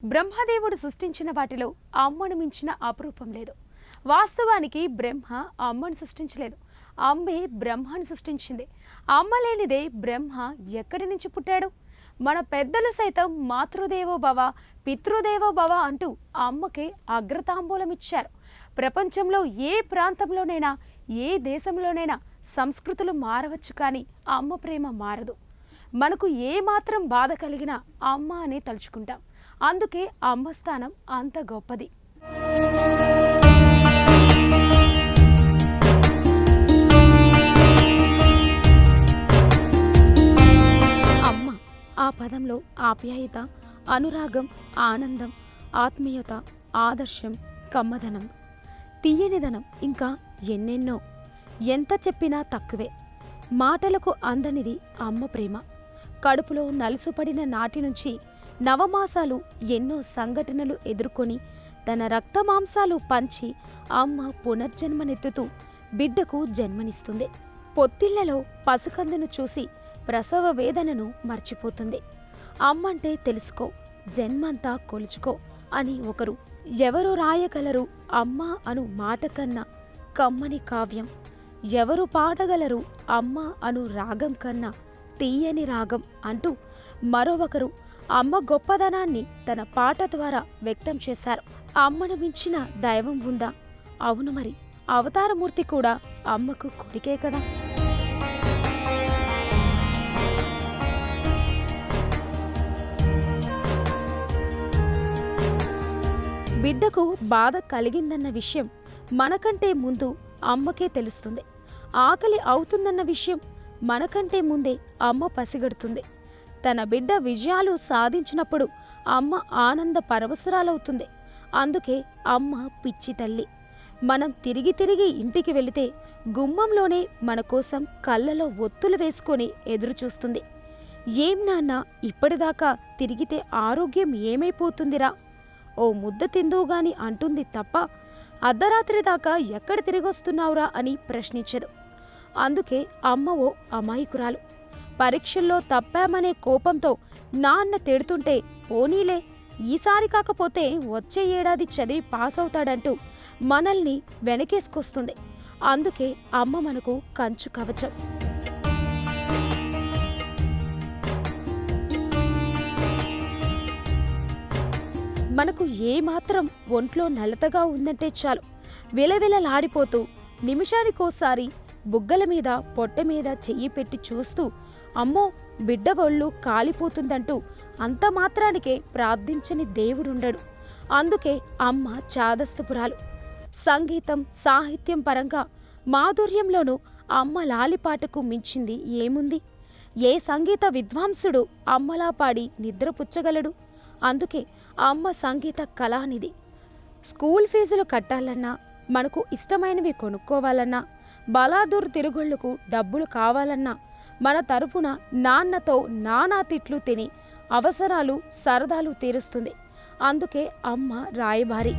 బ్రహ్మదేవుడు సృష్టించిన వాటిలో అమ్మను మించిన అపురూపం లేదు. వాస్తవానికి బ్రహ్మ అమ్మను సృష్టించలేదు, అమ్మే బ్రహ్మను సృష్టించింది. అమ్మ లేనిదే బ్రహ్మ ఎక్కడి నుంచి పుట్టాడు? మన పెద్దలు సైతం మాతృదేవో భవ, పితృదేవో భవ అంటూ అమ్మకే అగ్రతాంబూలం ఇచ్చారు. ప్రపంచంలో ఏ ప్రాంతంలోనైనా, ఏ దేశంలోనైనా సంస్కృతులు మారవచ్చు, కానీ అమ్మ ప్రేమ మారదు. మనకు ఏ మాత్రం బాధ కలిగినా అమ్మ అని తలుచుకుంటాం. అందుకే అమ్మ స్థానం అంత గొప్పది. అమ్మ ఆ పదంలో ఆప్యాయత, అనురాగం, ఆనందం, ఆత్మీయత, ఆదర్శం, కమ్మదనం, తీయనిదనం, ఇంకా ఎన్నెన్నో. ఎంత చెప్పినా తక్కువే. మాటలకు అందనిది అమ్మ ప్రేమ. కడుపులో నలుసుపడిన నాటి నుంచి నవమాసాలు ఎన్నో సంఘటనలు ఎదుర్కొని తన రక్తమాంసాలు పంచి అమ్మ పునర్జన్మనెత్తుతూ బిడ్డకు జన్మనిస్తుంది. పొత్తిళ్లలో పసికందును చూసి ప్రసవ వేదనను మర్చిపోతుంది. అమ్మంటే తెలుసుకో, జన్మంతా కొలుచుకో అని ఒకరు ఎవరు రాయగలరు అమ్మ అను మాట కన్నా కమ్మని కావ్యం? ఎవరు పాడగలరు అమ్మ అను రాగం కన్నా తీయని రాగం అంటూ మరొకరు అమ్మ గొప్పదనాన్ని తన పాట ద్వారా వ్యక్తం చేశారు. అమ్మను మించిన దైవం ఉందా? అవును, మరి అవతారమూర్తి కూడా అమ్మకు కొడుకే కదా. బిడ్డకు బాధ కలిగిందన్న విషయం మనకంటే ముందు అమ్మకే తెలుస్తుంది. ఆకలి అవుతుందన్న విషయం మనకంటే ముందే అమ్మ పసిగడుతుంది. తన బిడ్డ విజయాలు సాధించినప్పుడు అమ్మ ఆనంద పరవశరాలవుతుంది. అందుకే అమ్మ పిచ్చి తల్లి. మనం తిరిగి తిరిగి ఇంటికి వెళితే గుమ్మంలోనే మన కోసం కళ్ళలో ఒత్తులు వేసుకొని ఎదురుచూస్తుంది. ఏం నాన్న, ఇప్పటిదాకా తిరిగితే ఆరోగ్యం ఏమైపోతుందిరా, ఓ ముద్ద తిందువుగాని అంటుంది తప్ప అర్ధరాత్రి దాకా ఎక్కడ తిరిగొస్తున్నావురా అని ప్రశ్నించదు. అందుకే అమ్మ ఓ అమాయకురాలు. పరీక్షల్లో తప్పామనే కోపంతో నాన్న తిడుతుంటే పోనీలే, ఈసారి కాకపోతే వచ్చే ఏడాది చదివి పాస్ అవుతాడంటూ మనల్ని వెనకేసుకొస్తుంది. అందుకే అమ్మ మనకు కంచు కవచం. మనకు ఏమాత్రం ఒంట్లో నలతగా ఉందంటే చాలు విలవిలలాడిపోతూ నిమిషానికోసారి బుగ్గల మీద, పొట్ట మీద చెయ్యి పెట్టి చూస్తూ అమ్మో బిడ్డ ఒళ్ళు కాలిపోతుందంటూ అంత మాత్రానికే ప్రార్థించని దేవుడుండడు. అందుకే అమ్మ చాదస్తపురాలు. సంగీతం, సాహిత్యం పరంగా మాధుర్యంలోనూ అమ్మ లాలిపాటకు మించింది ఏముంది? ఏ సంగీత విద్వాంసుడు అమ్మలా పాడి నిద్రపుచ్చగలడు? అందుకే అమ్మ సంగీత కళానిధి. స్కూల్ ఫీజులు కట్టాలన్నా, మనకు ఇష్టమైనవి కొనుక్కోవాలన్నా, బలాదూర్ తిరుగుళ్లకు డబ్బులు కావాలన్నా మన తరఫున నాన్నతో నానా తిట్లు తిని అవసరాలు, సరదాలు తీరుస్తుంది. అందుకే అమ్మ రాయబారి.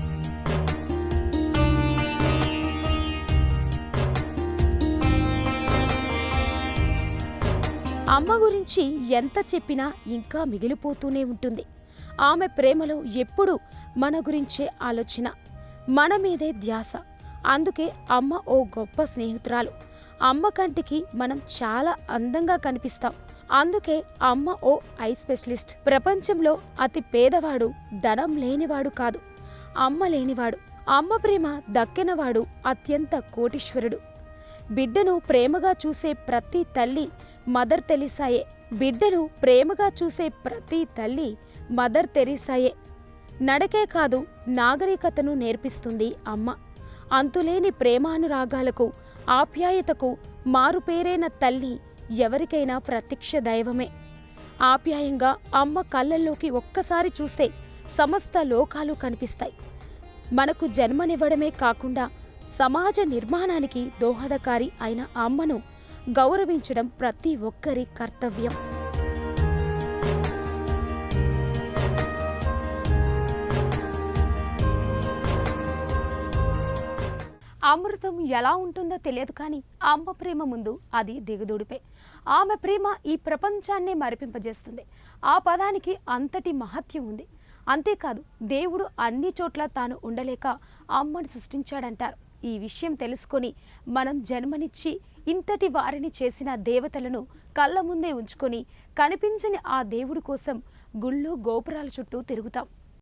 అమ్మ గురించి ఎంత చెప్పినా ఇంకా మిగిలిపోతూనే ఉంటుంది. ఆమె ప్రేమలో ఎప్పుడూ మన గురించే ఆలోచన, మన మీదే ధ్యాస. అందుకే అమ్మ ఓ గొప్ప స్నేహితురాలు. అమ్మ కంటికి మనం చాలా అందంగా కనిపిస్తాం. అందుకే అమ్మ ఓ ఐ స్పెషలిస్ట్. ప్రపంచంలో అతి పేదవాడు ధనం లేనివాడు కాదు, అమ్మ లేనివాడు. అమ్మ ప్రేమ దక్కినవాడు అత్యంత కోటీశ్వరుడు. బిడ్డను ప్రేమగా చూసే ప్రతి తల్లి మదర్ తెరిసాయే. బిడ్డను ప్రేమగా చూసే ప్రతి తల్లి మదర్ తెరిసాయే. నడకే కాదు, నాగరికతను నేర్పిస్తుంది అమ్మ. అంతులేని ప్రేమానురాగాలకు, ఆప్యాయతకు మారుపేరైన తల్లి ఎవరికైనా ప్రత్యక్ష దైవమే. ఆప్యాయంగా అమ్మ కళ్ళల్లోకి ఒక్కసారి చూస్తే సమస్త లోకాలు కనిపిస్తాయి. మనకు జన్మనివ్వడమే కాకుండా సమాజ నిర్మాణానికి దోహదకారి అయిన అమ్మను గౌరవించడం ప్రతి ఒక్కరి కర్తవ్యం. అమృతం ఎలా ఉంటుందో తెలియదు, కానీ అమ్మ ప్రేమ ముందు అది దిగుదుడిపే. ఆమె ప్రేమ ఈ ప్రపంచాన్నే మరిపింపజేస్తుంది. ఆ పదానికి అంతటి మహత్యం ఉంది. అంతేకాదు దేవుడు అన్ని చోట్ల తాను ఉండలేక అమ్మను సృష్టించాడంటారు. ఈ విషయం తెలుసుకొని మనం జన్మనిచ్చి ఇంతటి వారిని చేసిన దేవతలను కళ్ళ ముందే ఉంచుకొని కనిపించని ఆ దేవుడి కోసం గుళ్ళు గోపురాల చుట్టూ తిరుగుతాం.